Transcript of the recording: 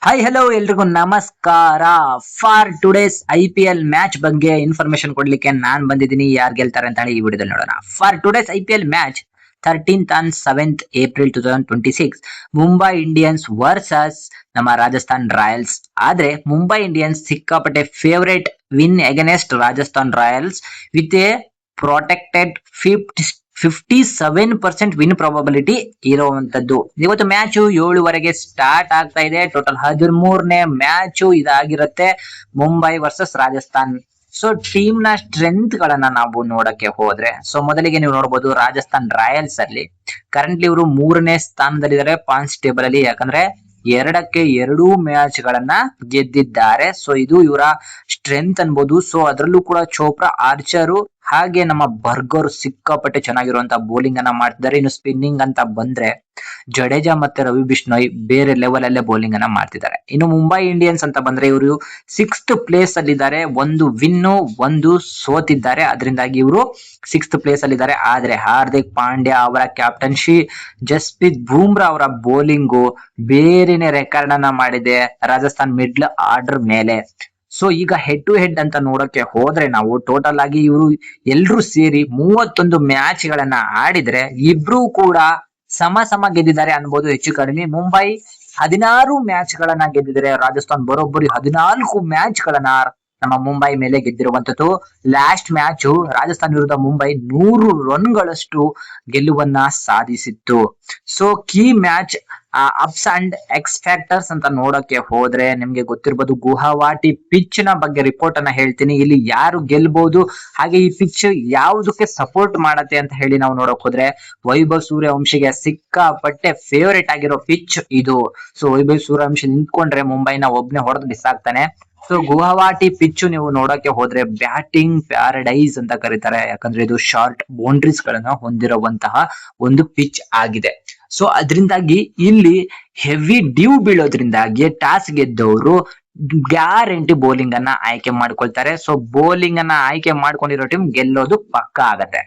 Hi hello ಎಲ್ರಿಗೂ ನಮಸ್ಕಾರ. For today's IPL match ಬಗ್ಗೆ ಇನ್ಫಾರ್ಮೇಶನ್ ಕೊಡ್ಲಿಕ್ಕೆ ನಾನ್ ಬಂದಿದ್ದೀನಿ. ಯಾರು ಗೆಲ್ತಾರೆ ಅಂತ ಹೇಳಿ ಈ ವಿಡಿಯೋದಲ್ಲಿ ನೋಡೋಣ. For today's IPL match 13th and 7th April 2026 Mumbai Indians versus ನಮ್ಮ ರಾಜಸ್ಥಾನ್ ರಾಯಲ್ಸ್. ಆದ್ರೆ ಮುಂಬೈ ಇಂಡಿಯನ್ಸ್ ಸಿಕ್ಕಾಪಟ್ಟೆ favourite win against Rajasthan Royals with A protected 57% win probability ಇರುವಂತದ್ದು. ಇವತ್ತು ಮ್ಯಾಚ್ 7:15 ಸ್ಟಾರ್ಟ್ ಆಗ್ತಾ ಇದೆ. ಟೋಟಲ್ 13ನೇ ಮ್ಯಾಚ್ ಇದಾಗಿರುತ್ತೆ, Mumbai versus Rajasthan. So team ನ ಸ್ಟ್ರೆಂತ್ ಗಳನ್ನ ನಾವು ನೋಡಕ್ಕೆ ಹೋದ್ರೆ, ಸೊ ಮೊದಲಿಗೆ ನೀವು ನೋಡಬಹುದು ರಾಜಸ್ಥಾನ್ ರಾಯಲ್ಸ್ ಅಲ್ಲಿ ಕರೆಂಟ್ಲಿ ಇವರು 3ನೇ ಸ್ಥಾನದಲ್ಲಿದ್ದಾರೆ ಪಾಯಿಂಟ್ಸ್ ಟೇಬಲ್ ಅಲ್ಲಿ. ಯಾಕಂದ್ರೆ 2-2 ಮ್ಯಾಚ್ ಗಳನ್ನ ಗೆದ್ದಿದ್ದಾರೆ. ಸೊ ಇದು ಇವರ ಸ್ಟ್ರೆಂತ್ ಅನ್ಬೋದು. ಸೊ ಅದರಲ್ಲೂ ಕೂಡ ಚೋಪ್ರಾ, ಆರ್ಚರ್ ಹಾಗೆ ನಮ್ಮ ಬರ್ಗರ್ ಸಿಕ್ಕಾಪಟ್ಟೆ ಚೆನ್ನಾಗಿರುವಂತ ಬೌಲಿಂಗ್ ಅನ್ನ ಮಾಡ್ತಿದ್ದಾರೆ. ಇನ್ನು ಸ್ಪಿನ್ನಿಂಗ್ ಅಂತ ಬಂದ್ರೆ ಜಡೇಜಾ ಮತ್ತೆ ರವಿ ಬಿಷ್ಣೋಯ್ ಬೇರೆ ಲೆವೆಲ್ ಅಲ್ಲೇ ಬೌಲಿಂಗ್ ಅನ್ನ ಮಾಡ್ತಿದ್ದಾರೆ. ಇನ್ನು ಮುಂಬೈ ಇಂಡಿಯನ್ಸ್ ಅಂತ ಬಂದ್ರೆ ಇವರು 6th ಪ್ಲೇಸ್ ಅಲ್ಲಿ ಇದ್ದಾರೆ. ಒಂದು ವಿನ್ನು ಒಂದು ಸೋತಿದ್ದಾರೆ, ಅದರಿಂದಾಗಿ ಇವರು 6th ಪ್ಲೇಸ್ ಅಲ್ಲಿ ಇದ್ದಾರೆ. ಆದ್ರೆ ಹಾರ್ದಿಕ್ ಪಾಂಡ್ಯ ಅವರ ಕ್ಯಾಪ್ಟನ್ಶಿ, ಜಸ್ಪ್ರೀತ್ ಬೂಮ್ರಾ ಅವರ ಬೌಲಿಂಗು ಬೇರೆನೆ ರೆಕಾರ್ಡ್ ಅನ್ನ ಮಾಡಿದೆ ರಾಜಸ್ಥಾನ್ ಮಿಡ್ಲ್ ಆರ್ಡರ್ ಮೇಲೆ. ಸೊ ಈಗ ಹೆಡ್ ಟು ಹೆಡ್ ಅಂತ ನೋಡಕ್ಕೆ ಹೋದ್ರೆ ನಾವು ಟೋಟಲ್ ಆಗಿ ಇವರು ಎಲ್ರು ಸೇರಿ 31 ಮ್ಯಾಚ್ ಗಳನ್ನ ಆಡಿದ್ರೆ ಇಬ್ರು ಕೂಡ ಸಮ ಗೆದ್ದಿದ್ದಾರೆ ಅನ್ಬೋದು. ಹೆಚ್ಚು ಕಡಿಮೆ ಮುಂಬೈ 16 ಮ್ಯಾಚ್ ಗಳನ್ನ ಗೆದ್ದಿದ್ದಾರೆ, ರಾಜಸ್ಥಾನ್ ಬರೋಬ್ಬರಿ 14 ಮ್ಯಾಚ್ ಗಳನ್ನ ನಮ್ಮ ಮುಂಬೈ ಮೇಲೆ ಗೆದ್ದಿರುವಂತದ್ದು. ಲಾಸ್ಟ್ ಮ್ಯಾಚ್ ರಾಜಸ್ಥಾನ್ ವಿರುದ್ಧ ಮುಂಬೈ 100 ರನ್ಗಳಷ್ಟು ಗೆಲುವನ್ನ ಸಾಧಿಸಿತ್ತು. So key matchups and X factors ಅಂತ ನೋಡಕ್ಕೆ ಹೋದ್ರೆ ನಿಮ್ಗೆ ಗೊತ್ತಿರಬಹುದು. ಗುವಾಹಟಿ ಪಿಚ್ ನ ಬಗ್ಗೆ ರಿಪೋರ್ಟ್ ಅನ್ನ ಹೇಳ್ತೀನಿ. ಇಲ್ಲಿ ಯಾರು ಗೆಲ್ಬಹುದು, ಹಾಗೆ ಈ ಪಿಚ್ ಯಾವುದಕ್ಕೆ ಸಪೋರ್ಟ್ ಮಾಡತ್ತೆ ಅಂತ ಹೇಳಿ ನಾವು ನೋಡಕ್ ಹೋದ್ರೆ ವೈಭವ್ ಸೂರ್ಯವಂಶಿಗೆ ಸಿಕ್ಕಾಪಟ್ಟೆ ಫೇವರೇಟ್ ಆಗಿರೋ ಪಿಚ್ ಇದು. ಸೊ ವೈಭವ್ ಸೂರ್ಯವಂಶಿ ನಿಂತ್ಕೊಂಡ್ರೆ ಮುಂಬೈನ ಒಬ್ನೇ ಹೊಡೆದು ಬಿಸಾಕ್ತಾನೆ. ಸೊ ಗುವಾಹಟಿ ಪಿಚ್ ನೀವು ನೋಡಕ್ಕೆ ಹೋದ್ರೆ ಬ್ಯಾಟಿಂಗ್ ಪ್ಯಾರಡೈಸ್ ಅಂತ ಕರೀತಾರೆ. ಯಾಕಂದ್ರೆ ಇದು ಶಾರ್ಟ್ ಬೌಂಡ್ರೀಸ್ ಗಳನ್ನ ಹೊಂದಿರುವಂತಹ ಒಂದು ಪಿಚ್ ಆಗಿದೆ. ಸೊ ಅದರಿಂದಾಗಿ ಇಲ್ಲಿ ಹೆವಿ ಡ್ಯೂ ಬೀಳೋದ್ರಿಂದಾಗಿ ಟಾಸ್ ಗೆದ್ದವರು ಗ್ಯಾರಂಟಿ ಬೌಲಿಂಗ್ ಅನ್ನ ಆಯ್ಕೆ ಮಾಡ್ಕೊಳ್ತಾರೆ. ಸೊ ಬೌಲಿಂಗ್ ಅನ್ನ ಆಯ್ಕೆ ಮಾಡ್ಕೊಂಡಿರೋ ಟೀಮ್ ಗೆಲ್ಲೋದು ಪಕ್ಕ ಆಗತ್ತೆ.